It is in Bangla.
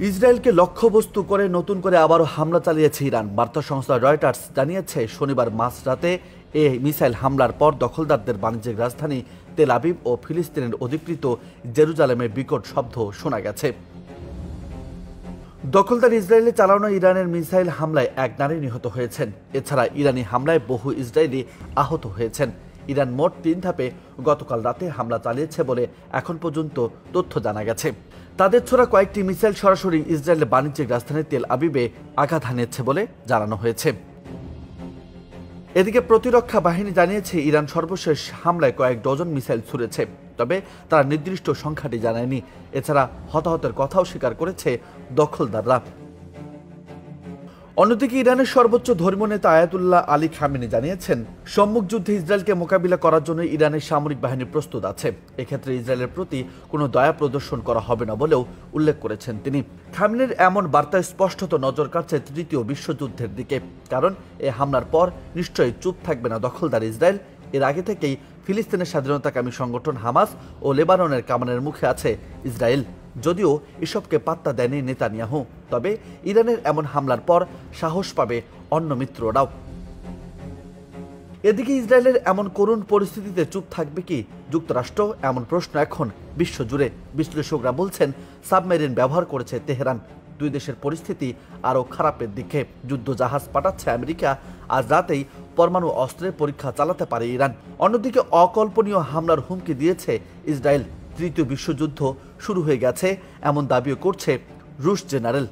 ইসরায়েলকে লক্ষ্যবস্তু করে নতুন করে আবারও হামলা চালিয়েছে ইরান। বার্তা সংস্থা রয়টার্স জানিয়েছে, শনিবার মাঝরাতে এ মিসাইল হামলার পর দখলদারদের বাণিজ্যিক রাজধানী তেল আবিব ও ফিলিস্তিনের অধিকৃত জেরুজালেমে বিকট শব্দ শোনা গেছে। দখলদার ইসরায়েলে চালানো ইরানের মিসাইল হামলায় এক নারী নিহত হয়েছেন। এছাড়া ইরানি হামলায় বহু ইসরায়েলি আহত হয়েছেন। ইরান মোট 3 ধাপে গতকাল রাতে হামলা চালিয়েছে বলে এখন পর্যন্ত তথ্য জানা গেছে। তাদের ছোড়া কয়েকটি মিসাইল সরাসরি ইসরায়েলের বাণিজ্যিক রাজধানী তেল আবিবে আঘাত হানিয়েছে বলে জানানো হয়েছে। এদিকে প্রতিরক্ষা বাহিনী জানিয়েছে, ইরান সর্বশেষ হামলায় কয়েক ডজন মিসাইল ছুড়েছে, তবে তারা নির্দিষ্ট সংখ্যাটি জানায়নি। এছাড়া হতাহতের কথাও স্বীকার করেছে দখলদাররা। অন্যদিকে ইরানের সর্বোচ্চ ধর্মীয় নেতা আয়াতুল্লাহ আলী খামেনি জানিয়েছেন, সম্মুখ যুদ্ধে ইসরায়েলকে মোকাবিলা করার জন্য ইরানের সামরিক বাহিনী প্রস্তুত আছে। এক্ষেত্রে ইসরায়েলের প্রতি কোনো দয়া প্রদর্শন করা হবে না বলেও উল্লেখ করেছেন তিনি। খামেনির এমন বার্তায় স্পষ্টত নজর কাটছে তৃতীয় বিশ্বযুদ্ধের দিকে। কারণ এ হামলার পর নিশ্চয়ই চুপ থাকবে না দখলদার ইসরায়েল। এর আগে থেকেই ফিলিস্তিনের স্বাধীনতাকামী সংগঠন হামাস ও লেবাননের কামানের মুখে আছে ইসরায়েল। যদিও এসবকে পাত্তা দেয়নি নেতানিয়াহু, তবে ইরানের এমন হামলার পর সাহস পাবে অন্য মিত্ররাও। এদিকে ইসরায়েলের এমন করুণ পরিস্থিতিতে চুপ থাকবে কি যুক্তরাষ্ট্র, এমন প্রশ্ন এখন বিশ্বজুড়ে। বিশ্লেষকরা বলছেন, সাবমেরিন ব্যবহার করেছে তেহরান। দুই দেশের পরিস্থিতি আরও খারাপের দিকে। যুদ্ধ জাহাজ পাঠাচ্ছে আমেরিকা। আজ রাতেই পরমাণু অস্ত্রের পরীক্ষা চালাতে পারে ইরান। অন্যদিকে অকল্পনীয় হামলার হুমকি দিয়েছে ইসরায়েল। তৃতীয় বিশ্বযুদ্ধ শুরু হয়ে গেছে এমন দাবিও করছে রুশ জেনারেল।